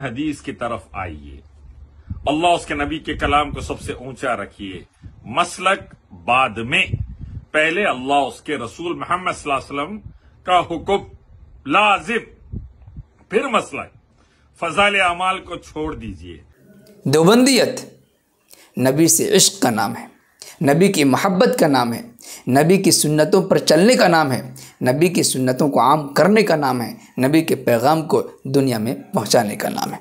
حدیث کی طرف آئیے، اللہ اس کے نبی کے کلام کو سب سے اونچا رکھیے، مسلک بعد میں، پہلے اللہ اس کے رسول محمد صلی اللہ علیہ وسلم کا حکم لازم، پھر مسلک، فضائل اعمال کو چھوڑ دیجئے۔ دیوبندیت نبی سے عشق کا نام ہے، نبی کی محبت کا نام ہے، نبی کی سنتوں پر چلنے کا نام ہے، نبی کی سنتوں کو عام کرنے کا نام ہے، نبی کے پیغام کو دنیا میں پہنچانے کا نام ہے۔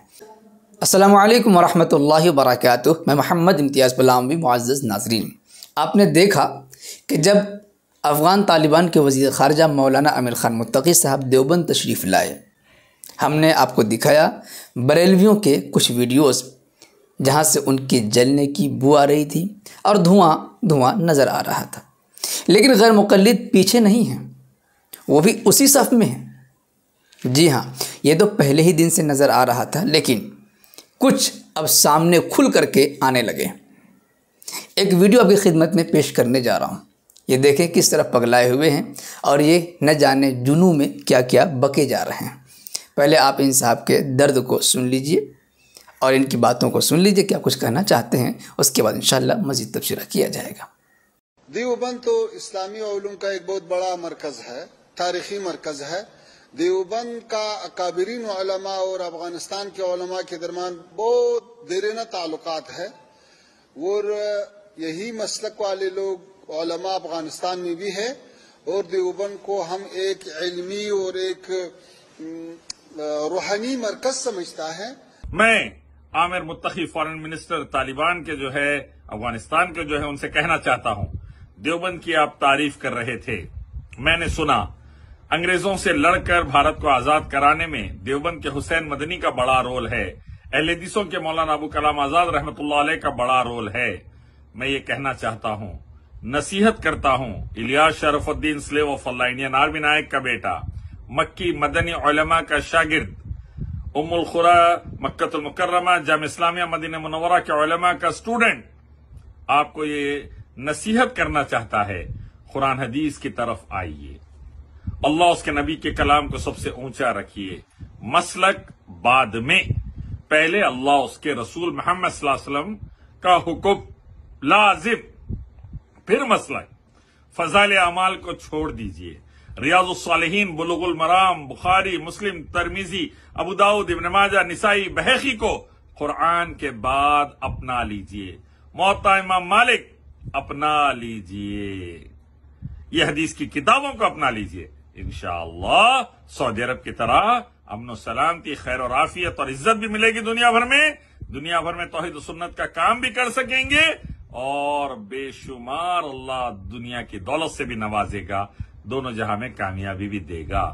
السلام علیکم ورحمۃ اللہ وبرکاتہ۔ میں محمد امتیاز بلاموی۔ معزز ناظرین، آپ نے دیکھا کہ جب افغان طالبان کے وزیر خارجہ مولانا امیر خان متقی صاحب دیوبند تشریف لائے، ہم نے آپ کو دکھایا بریلویوں کے کچھ ویڈیوز جہاں سے ان کے جلنے کی بو آ رہی تھی اور دھواں نظر آ رہا تھا، لیکن غیر مقلد پیچھے نہیں ہیں، وہ بھی اسی صف میں ہیں۔ جی ہاں، یہ تو پہلے ہی دن سے نظر آ رہا تھا، لیکن کچھ اب سامنے کھل کر کے آنے لگے۔ ایک ویڈیو آپ کی خدمت میں پیش کرنے جا رہا ہوں، یہ دیکھیں کس طرح پگلائے ہوئے ہیں اور یہ نہ جانے جنوں میں کیا کیا بکے جا رہے ہیں۔ پہلے آپ ان صاحب کے درد کو سن لیجئے اور ان کی باتوں کو سن لیجئے، کیا کچھ کہنا چاہتے ہیں، اس کے بعد انشاءاللہ مزید تبصرہ کیا جائے گا۔ دیوبند تو اسلامی علوم کا ایک بہت بڑا مرکز ہے، تاریخی مرکز ہے۔ دیوبند کا اکابرین علماء اور افغانستان کے علماء کے درمیان بہت دیرینہ تعلقات ہے، اور یہی مسلک والے لوگ علماء افغانستان میں بھی ہیں، اور دیوبند کو ہم ایک علمی اور ایک روحانی مرکز سمجھتا ہے۔ میں عامر متقی فارن منسٹر طالبان کے افغانستان کے ان سے کہنا چاہتا ہوں، دیوبند کی آپ تعریف کر رہے تھے، میں نے سنا انگریزوں سے لڑ کر بھارت کو آزاد کرانے میں دیوبند کے حسین مدنی کا بڑا رول ہے، اہل حدیثوں کے مولانا ابو کلام آزاد رحمۃ اللہ علیہ کا بڑا رول ہے۔ میں یہ کہنا چاہتا ہوں، نصیحت کرتا ہوں، Ilyas Sharafuddin slave of Allah Indian Army Naik کا بیٹا، مکی مدنی علماء کا شاگرد، ام القری مکہ المکرمہ جامعہ اسلامیہ مدینہ منورہ کے علماء کا اسٹوڈنٹ آپ کو یہ نصیحت کرنا چاہتا ہے، قرآن حدیث کی طرف آئیے، اللہ اس کے نبی کے کلام کو سب سے اونچا رکھیے، مسلک بعد میں، پہلے اللہ اس کے رسول محمد صلی اللہ علیہ وسلم کا حکم لازم، پھر مسلک، فضائل اعمال کو چھوڑ دیجئے۔ ریاض الصالحین، بلوغ المرام، بخاری، مسلم، ترمذی، ابو داؤد، ابن ماجہ، نسائی، بہقی کو قرآن کے بعد اپنا لیجئے، موطا امام مالک اپنا لیجئے، یہ حدیث کی کتابوں کو اپنا لیجئے، انشاءاللہ سعودی عرب کی طرح امن و سلامتی، خیر اور عافیت اور عزت بھی ملے گی دنیا بھر میں توحید و سنت کا کام بھی کر سکیں گے، اور بے شمار اللہ دنیا کی دولت سے بھی نوازے گا، دونوں جہاں میں کامیابی بھی دے گا۔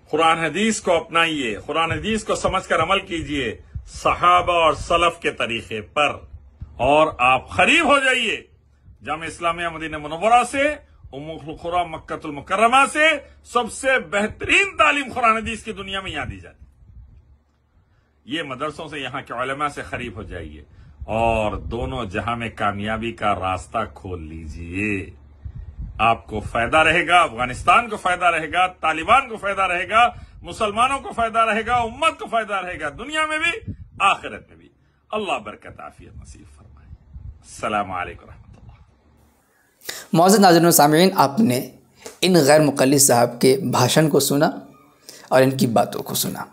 قرآن حدیث کو اپنائیے، قرآن حدیث کو سمجھ کر عمل کیجئے صحابہ اور سلف کے طریقے پر، اور آپ قریب ہو جائیے جامعہ اسلامیہ مدینہ منورہ سے، ام القری مکہ المکرمہ سے، سب سے بہترین تعلیم قرآن حدیث کی دنیا میں یہاں دی جاتی ہے۔ یہ مدرسوں سے، یہاں کے علماء سے قریب ہو جائیے اور دونوں جہاں میں کامیابی کا راستہ کھول لیجئے، آپ کو فائدہ رہے گا، افغانستان کو فائدہ رہے گا، طالبان کو فائدہ رہے گا، مسلمانوں کو فائدہ رہے گا، امت کو فائدہ رہے گا، دنیا میں بھی آخرت میں بھی۔ اللہ برکت عافیت نصیب فرمائے۔ السلام علیکم ورحمۃ اللہ۔ معزز ناظرین و سامعین، آپ نے ان غیر مقلد صاحب کے بھاشن کو سنا اور ان کی باتوں کو سنا،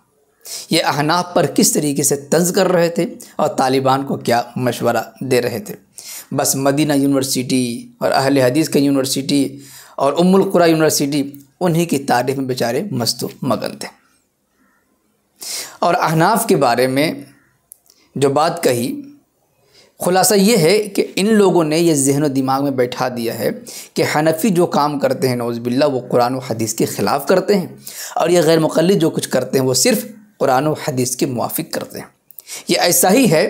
یہ احناف پر کس طریقے سے طنز کر رہے تھے اور طالبان کو کیا مشورہ دے رہے تھے۔ بس مدینہ یونیورسٹی اور اہل حدیث کی یونیورسٹی اور ام القری یونیورسٹی انہی کی تعریف میں بیچارے مست و مگن تھے، اور احناف کے بارے میں جو بات کہی، خلاصہ یہ ہے کہ ان لوگوں نے یہ ذہن و دماغ میں بیٹھا دیا ہے کہ حنفی جو کام کرتے ہیں نعوذ باللہ وہ قرآن و حدیث کے خلاف کرتے ہیں، اور یہ غیر مقلد جو کچھ کرتے ہیں وہ صرف قرآن و حدیث کے موافق کرتے ہیں۔ یہ ایسا ہی ہے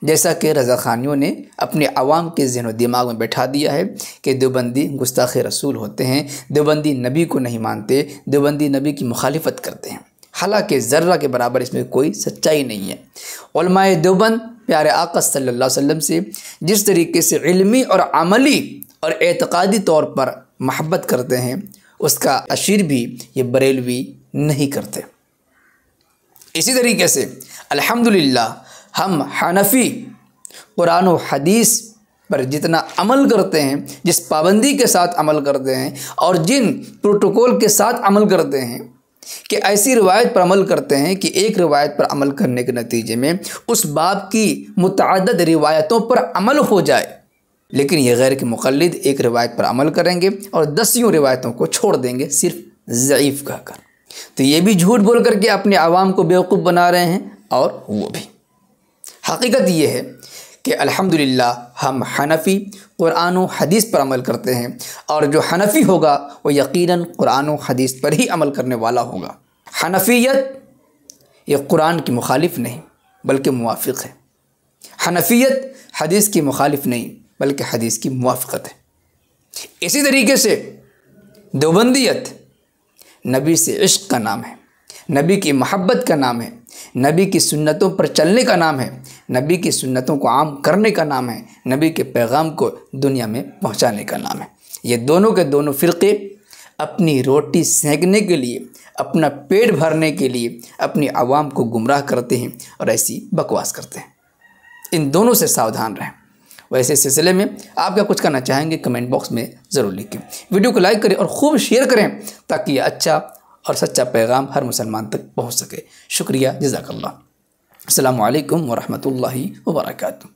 جیسا کہ رضا خانیوں نے اپنے عوام کے ذہن و دماغ میں بیٹھا دیا ہے کہ دیوبندی گستاخ رسول ہوتے ہیں، دیوبندی نبی کو نہیں مانتے، دیوبندی نبی کی مخالفت کرتے ہیں، حالانکہ ذرہ کے برابر اس میں کوئی سچائی نہیں ہے۔ علماء دیوبند پیارے آقا صلی اللہ علیہ وسلم سے جس طریقے سے علمی اور عملی اور اعتقادی طور پر محبت کرتے ہیں، اس کا اشیر بھی یہ بریلوی نہیں کرتے۔ اسی طریقے سے الحمدللہ ہم حنفی قرآن و حدیث پر جتنا عمل کرتے ہیں، جس پابندی کے ساتھ عمل کرتے ہیں اور جن پروٹوکول کے ساتھ عمل کرتے ہیں کہ ایسی روایت پر عمل کرتے ہیں کہ ایک روایت پر عمل کرنے کے نتیجے میں اس باب کی متعدد روایتوں پر عمل ہو جائے، لیکن یہ غیر کے مقلد ایک روایت پر عمل کریں گے اور 10 روایتوں کو چھوڑ دیں گے صرف ضعیف کہہ کر، تو یہ بھی جھوٹ بول کر کے اپنے عوام کو بیوقوف بنا رہے ہیں، اور وہ بھی حقیقت یہ ہے کہ الحمدللہ ہم حنفی قرآن و حدیث پر عمل کرتے ہیں، اور جو حنفی ہوگا وہ یقیناً قرآن و حدیث پر ہی عمل کرنے والا ہوگا۔ حنفیت یہ قرآن کی مخالف نہیں بلکہ موافق ہے، حنفیت حدیث کی مخالف نہیں بلکہ حدیث کی موافقت ہے۔ اسی طریقے سے دیوبندیت نبی سے عشق کا نام ہے، نبی کی محبت کا نام ہے، نبی کی سنتوں پر چلنے کا نام ہے، نبی کی سنتوں کو عام کرنے کا نام ہے، نبی کے پیغام کو دنیا میں پہنچانے کا نام ہے۔ یہ دونوں کے دونوں فرقے اپنی روٹی سینکنے کے لیے، اپنا پیٹ بھرنے کے لیے اپنی عوام کو گمراہ کرتے ہیں اور ایسی بکواس کرتے ہیں۔ ان دونوں سے ساودھان رہیں۔ ویسے اس سلسلے میں آپ کیا کچھ کرنا چاہیں گے کمنٹ باکس میں ضرور لکھیں، ویڈیو کو لائک کریں اور خوب شیئر کریں تاکہ یہ اچھا اور سچا پیغام ہر مسلمان تک پہنچ سکے۔ شکریہ، جزاک اللہ۔ السلام علیکم ورحمۃ اللہ وبرکاتہ۔